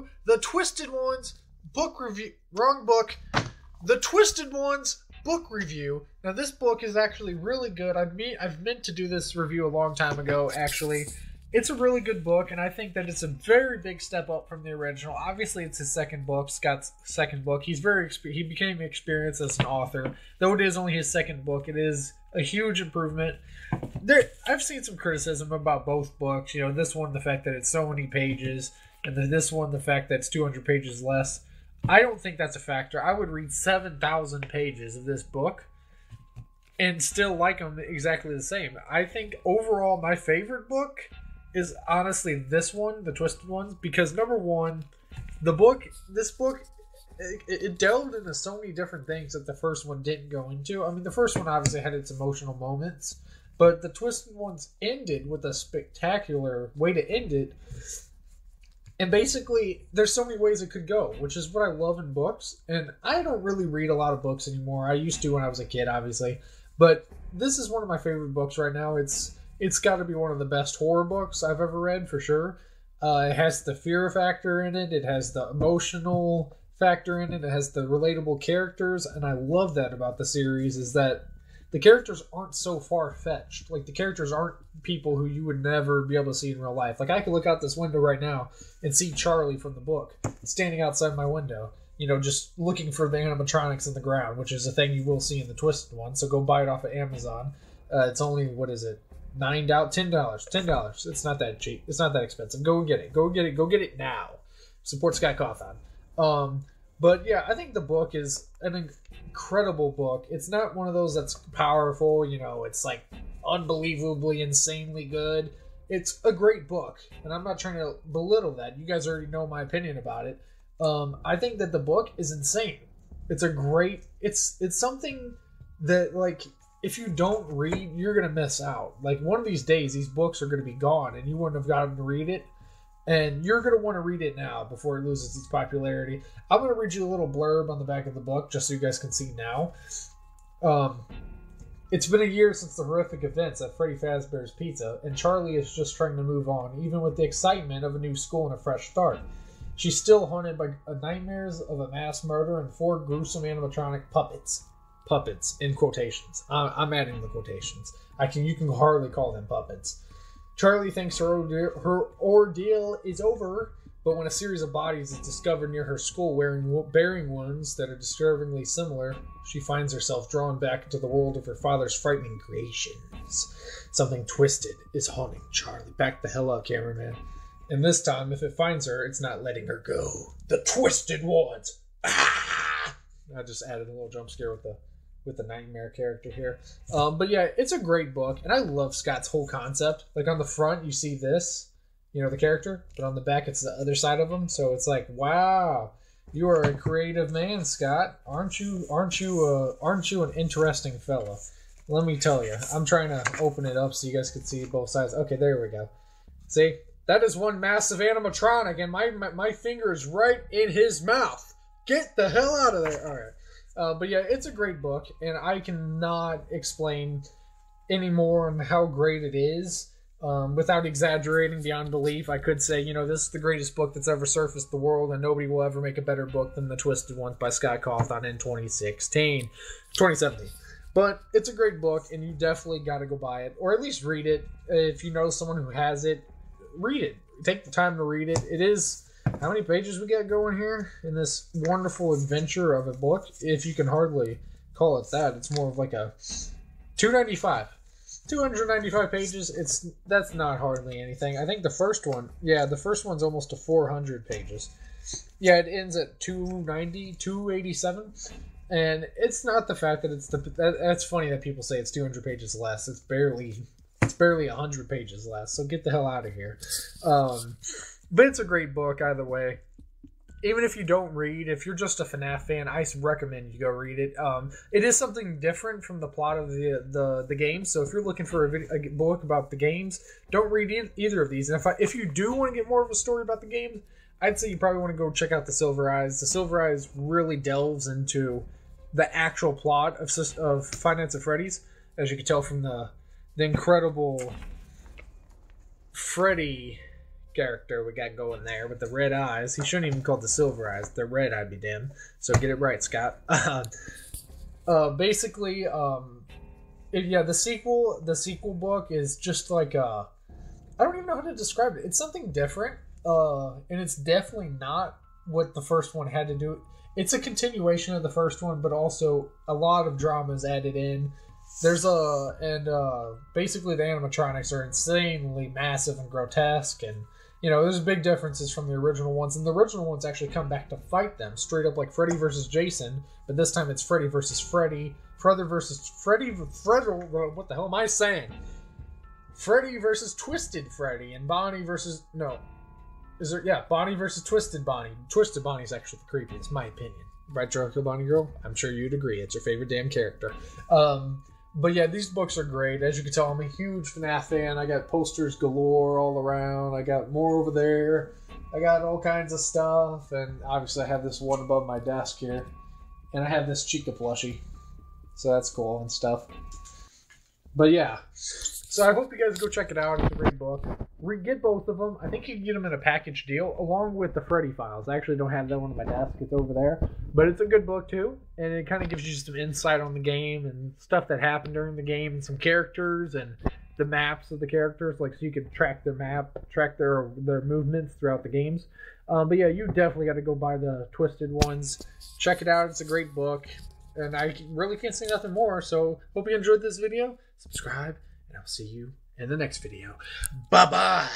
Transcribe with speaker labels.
Speaker 1: review The Twisted Ones book review. Wrong book. The Twisted Ones book review. Now, this book is actually really good. I've meant to do this review a long time ago, actually. It's a really good book, and I think that it's a very big step up from the original. Obviously, it's his second book, Scott's second book. He became experienced as an author. Though it is only his second book, it is a huge improvement. I've seen some criticism about both books. You know, this one, the fact that it's so many pages, and then this one, the fact that it's 200 pages less. I don't think that's a factor. I would read 7,000 pages of this book and still like them exactly the same. I think overall my favorite book is honestly this one, The Twisted Ones, because number one, this book, it delved into so many different things that the first one didn't go into. I mean, the first one obviously had its emotional moments, but The Twisted Ones ended with a spectacular way to end it. And basically, there's so many ways it could go, which is what I love in books. And I don't really read a lot of books anymore. I used to when I was a kid, obviously. But this is one of my favorite books right now. It's got to be one of the best horror books I've ever read, for sure. It has the fear factor in it. It has the emotional factor in it. It has the relatable characters. And I love that about the series, is that the characters aren't so far-fetched. Like, the characters aren't people who you would never be able to see in real life. Like, I could look out this window right now and see Charlie from the book standing outside my window, you know, just looking for the animatronics in the ground, which is a thing you will see in the Twisted One. So go buy it off of Amazon. It's only, what is it? $10. It's not that cheap. It's not that expensive. Go and get it. Go get it. Go get it now. Support Sky Cawthon. But yeah, I think the book is an incredible book. It's not one of those that's powerful, you know, it's like unbelievably, insanely good. It's a great book, and I'm not trying to belittle that. You guys already know my opinion about it. I think that the book is insane. It's a great, it's something that, like, if you don't read, you're going to miss out. Like, one of these days, these books are going to be gone, and you wouldn't have gotten to read it. And you're going to want to read it now before it loses its popularity. I'm going to read you a little blurb on the back of the book just so you guys can see now. It's been a year since the horrific events at Freddy Fazbear's Pizza, and Charlie is just trying to move on, even with the excitement of a new school and a fresh start. She's still haunted by nightmares of a mass murder and 4 gruesome animatronic puppets. Puppets, in quotations. I'm adding the quotations. You can hardly call them puppets. Charlie thinks her ordeal is over, but when a series of bodies is discovered near her school bearing wounds that are disturbingly similar, she finds herself drawn back into the world of her father's frightening creations. Something twisted is haunting Charlie. Back the hell up, cameraman. And this time, if it finds her, it's not letting her go. The Twisted Ones! Ah! I just added a little jump scare with the nightmare character here. But yeah, it's a great book, and I love Scott's whole concept. Like, on the front, you see this, you know, the character, but on the back, it's the other side of him. So it's like, wow, you are a creative man, Scott. Aren't you an interesting fella? Let me tell you. I'm trying to open it up so you guys can see both sides. Okay, there we go. See? That is one massive animatronic, and my finger is right in his mouth. Get the hell out of there. All right. But yeah, it's a great book, and I cannot explain any more on how great it is without exaggerating beyond belief. I could say, you know, this is the greatest book that's ever surfaced the world, and nobody will ever make a better book than The Twisted Ones by Sky Cawthon in 2017. But it's a great book, and you definitely got to go buy it, or at least read it. If you know someone who has it, read it. Take the time to read it. It is... How many pages we got going here in this wonderful adventure of a book? If you can hardly call it that. It's more of like a 295. 295 pages. That's not hardly anything. I think the first one, the first one's almost to 400 pages. Yeah, it ends at 290, 287. And it's not the fact that that's funny that people say it's 200 pages less. It's barely 100 pages less. So get the hell out of here. But it's a great book either way. Even if you don't read, if you're just a FNAF fan, I recommend you go read it. It is something different from the plot of the games. So if you're looking for a book about the games, don't read either of these. And if you do want to get more of a story about the games, I'd say you probably want to go check out The Silver Eyes. The Silver Eyes really delves into the actual plot of Five Nights at Freddy's, as you can tell from the incredible Freddy character we got going there with the red eyes. He shouldn't even call it the silver eyes. They're red, I'd be damned. So get it right, Scott. Basically, yeah, the sequel book is just like I don't even know how to describe it. It's something different, and it's definitely not what the first one had to do. It's a continuation of the first one, but also a lot of drama is added in. Basically the animatronics are insanely massive and grotesque, and there's big differences from the original ones, and the original ones actually come back to fight them straight up like Freddy versus Jason, but this time it's Freddy versus Freddy, what the hell am I saying? Freddy versus Twisted Freddy, and Bonnie versus Bonnie versus Twisted Bonnie. Twisted Bonnie's actually the creepiest, my opinion. Right, Joker Bonnie Girl? I'm sure you'd agree. It's your favorite damn character. But yeah, these books are great. As you can tell, I'm a huge FNAF fan. I got posters galore all around. I got more over there. I got all kinds of stuff. And obviously I have this one above my desk here. And I have this Chica plushie. So that's cool and stuff. But yeah. So I hope you guys go check it out. It's a great book. Get both of them. I think you can get them in a package deal along with the Freddy Files. I actually don't have that one on my desk. It's over there. But it's a good book too. And it kind of gives you some insight on the game and stuff that happened during the game and some characters and the maps of the characters. So you can track their map, track their movements throughout the games. But yeah, you definitely got to go buy the Twisted ones. Check it out. It's a great book. And I really can't say nothing more. So hope you enjoyed this video. Subscribe. And I'll see you in the next video. Bye-bye.